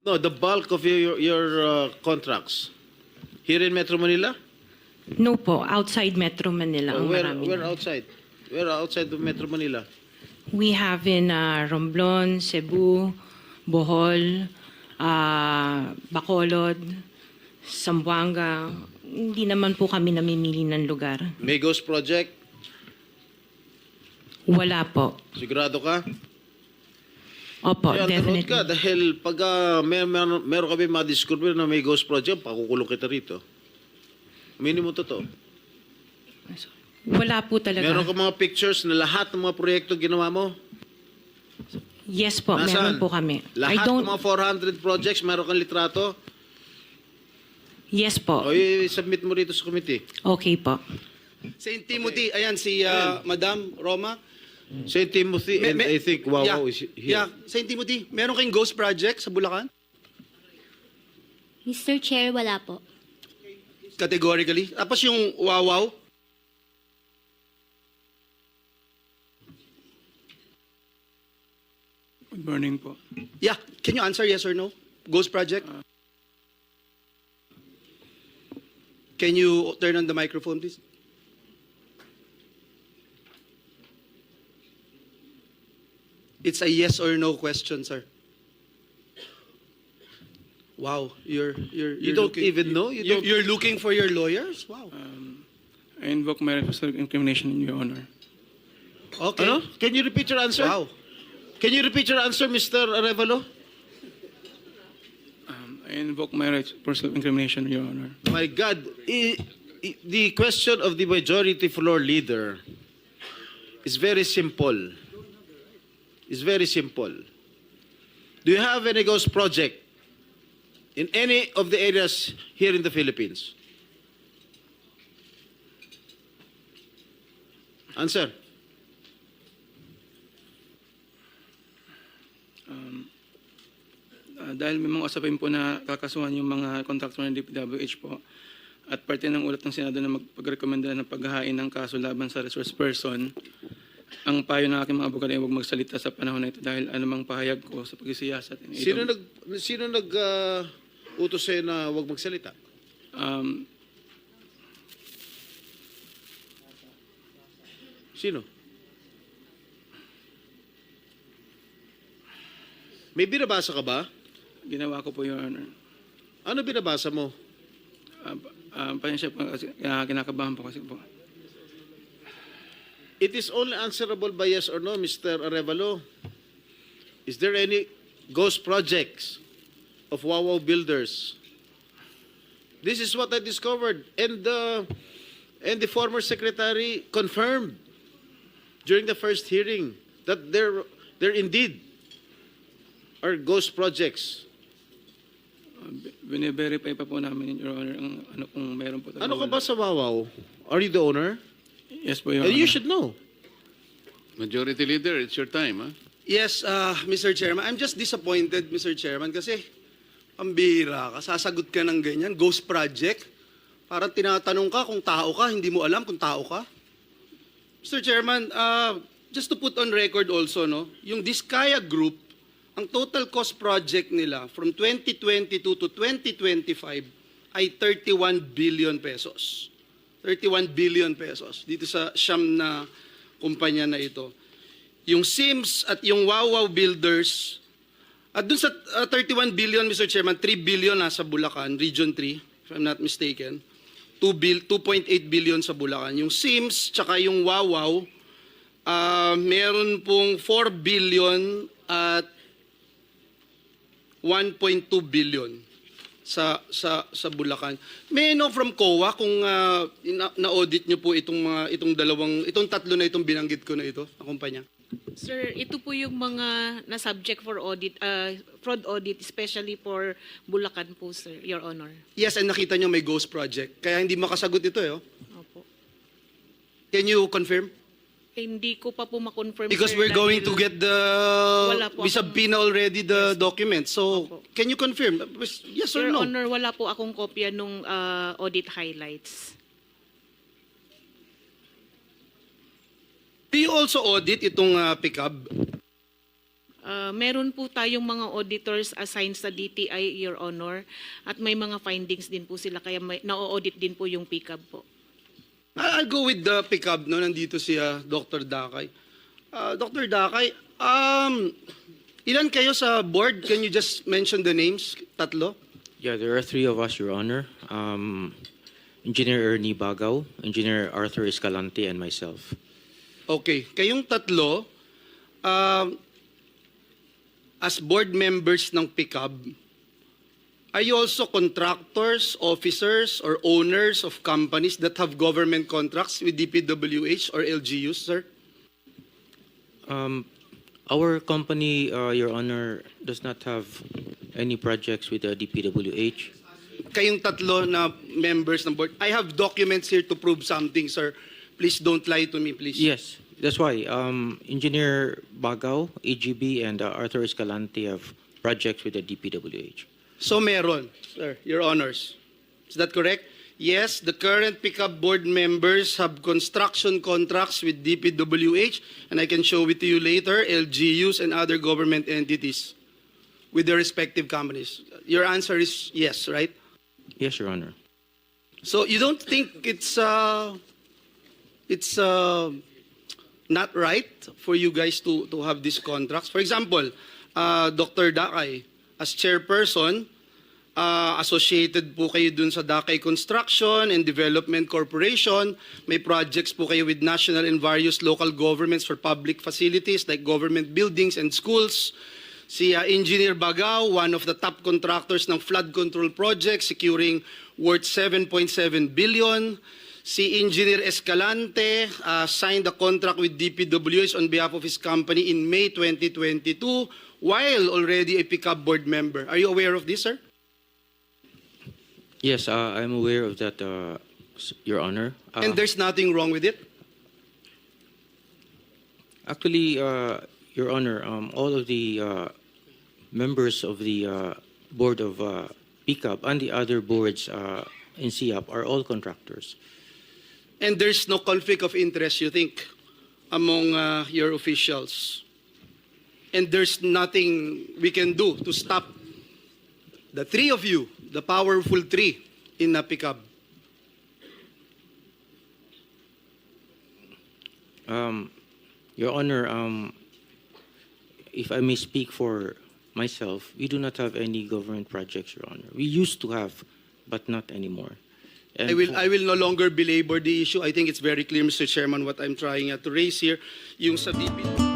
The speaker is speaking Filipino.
No, the bulk of your contracts. Here in Metro Manila? No po, outside Metro Manila ang marami. Where outside? Where outside of Metro Manila? We have in Romblon, Cebu, Bohol, Bacolod, Zamboanga. Hindi naman po kami namimili ng lugar. May Ghost Project? Wala po. Sigurado ka? Opo, Kaya definitely. ka dahil pag meron kami ma-discover na may Ghost Project, pakukulong kita rito. Minimum totoo. Wala po talaga. Meron ka mga pictures na lahat ng mga proyekto ginawa mo? Yes po, Nasaan? meron po kami. Lahat ng mga 400 projects, meron kang litrato? Yes po. O i-submit mo rito sa committee. Okay po. St. Timothy, ayan si Madam Roma. St. Timothy and I think Wawaw is here. Yeah, St. Timothy, meron kayong ghost project sa Bulacan? Mr. Chair, wala po. Categorically. Tapos yung Wawaw? Good morning po. Yeah, can you answer yes or no? Ghost project? Can you turn on the microphone, please? It's a yes or no question, sir. Wow, you're You don't looking, even know? You don't- You're looking for your lawyers? Wow. I invoke my right to self-incrimination in your honor. Okay. Ano? Can you repeat your answer? Wow. Can you repeat your answer, Mr. Arevalo? I invoke my right for self-incrimination in your honor. My God, the question of the majority floor leader is very simple. It's very simple. Do you have any ghost project in any of the areas here in the Philippines? Answer. Dahil may mga usapin po na kakasuhan yung mga kontraktor ng DPWH po at parte ng ulat ng Senado na magpagrekomenda ng paghahain ng kaso laban sa resource person, ang payo ng aking mga abogado ay huwag magsalita sa panahon na ito dahil anumang pahayag ko sa pagsisiyasat. Sino nag utos sa'yo na huwag magsalita? Sino? May binabasa ka ba? Ginawa ko po, Your Honor. Ano binabasa mo? Pasensya po kasi kinakabahan po kasi po. It is only answerable by yes or no, Mr. Arevalo. Is there any ghost projects of Wawaw builders? This is what I discovered, and the former secretary confirmed during the first hearing that there indeed are ghost projects. Bine-verify pa po namin, Your Honor, ang ano kung meron po. Ano ka ba sa Wawaw? Are you the owner? Yes po, Your Honor. You should know. Majority Leader, it's your time, huh? Yes, Mr. Chairman. I'm just disappointed, Mr. Chairman, kasi pambira ka, sasagot ka ng ganyan, ghost project. Parang tinatanong ka kung tao ka, hindi mo alam kung tao ka. Mr. Chairman, just to put on record also, no, yung Diskaya Group, ang total cost project nila from 2022 to 2025 ay 31 billion pesos. 31 billion pesos dito sa siyam na kumpanya na ito. Yung Sims at yung Wawaw Builders, at dun sa 31 billion, Mr. Chairman, 3 billion nasa Bulacan, Region 3, if I'm not mistaken. 2.8 billion sa Bulacan. Yung Sims, tsaka yung Wawaw, meron pong 4 billion at 1.2 billion sa Bulacan. May I know from COA kung na-audit niyo po itong tatlo na itong binanggit ko na ito, na kumpanya? Sir, ito po yung mga na-subject for audit, fraud audit, especially for Bulacan po, sir, Your Honor. Yes, and nakita niyo may ghost project. Kaya hindi makasagot ito, eh. Oh. Opo. Can you confirm? Hindi ko pa po ma-confirm, Because sir, we're going dahil to get Wala po we akong- subpoena already the documents. So, Opo. can you confirm? Yes or Your no? Honor, wala po akong kopya nung audit highlights. Do you also audit itong pickup? Meron po tayong mga auditors assigned sa DTI, Your Honor, at may mga findings din po sila, kaya na-audit din po yung PICAB po. I'll go with the pickup, no? Nandito si Dr. Dakay. Dr. Dakay, ilan kayo sa board? Can you just mention the names? Tatlo? Yeah, there are three of us, Your Honor. Engineer Ernie Bagaw, Engineer Arthur Escalante, and myself. Okay. Kayong tatlo, as board members ng PICAB, are you also contractors, officers, or owners of companies that have government contracts with DPWH or LGUs, sir? Our company, Your Honor, does not have any projects with the DPWH. Kayong tatlo na members ng board, I have documents here to prove something, sir. Please don't lie to me, please. Yes, that's why. Engineer Bagaw, AGB, and Arthur Escalante have projects with the DPWH. So meron, sir, Your Honors. Is that correct? Yes, the current PICAB board members have construction contracts with DPWH, and I can show it to you later, LGUs and other government entities with their respective companies. Your answer is yes, right? Yes, Your Honor. So you don't think it's not right for you guys to have these contracts? For example, Dr. Dakay, as chairperson, associated po kayo dun sa Dakay Construction and Development Corporation. May projects po kayo with national and various local governments for public facilities like government buildings and schools. Si Engineer Bagaw, one of the top contractors ng flood control project, securing worth 7.7 billion. Si Engineer Escalante signed a contract with DPWH on behalf of his company in May 2022 while already a PICAB board member. Are you aware of this, sir? Yes, I'm aware of that, Your Honor. And there's nothing wrong with it? Actually, Your Honor, all of the members of the board of PICAB and the other boards in SIAP are all contractors. And there's no conflict of interest, you think, among your officials? And there's nothing we can do to stop the three of you, the powerful three in PICAB? Your Honor, if I may speak for myself, we do not have any government projects, Your Honor. We used to have, but not anymore. And I will no longer belabor the issue. I think it's very clear, Mr. Chairman, what I'm trying to raise here. Yung sa DP...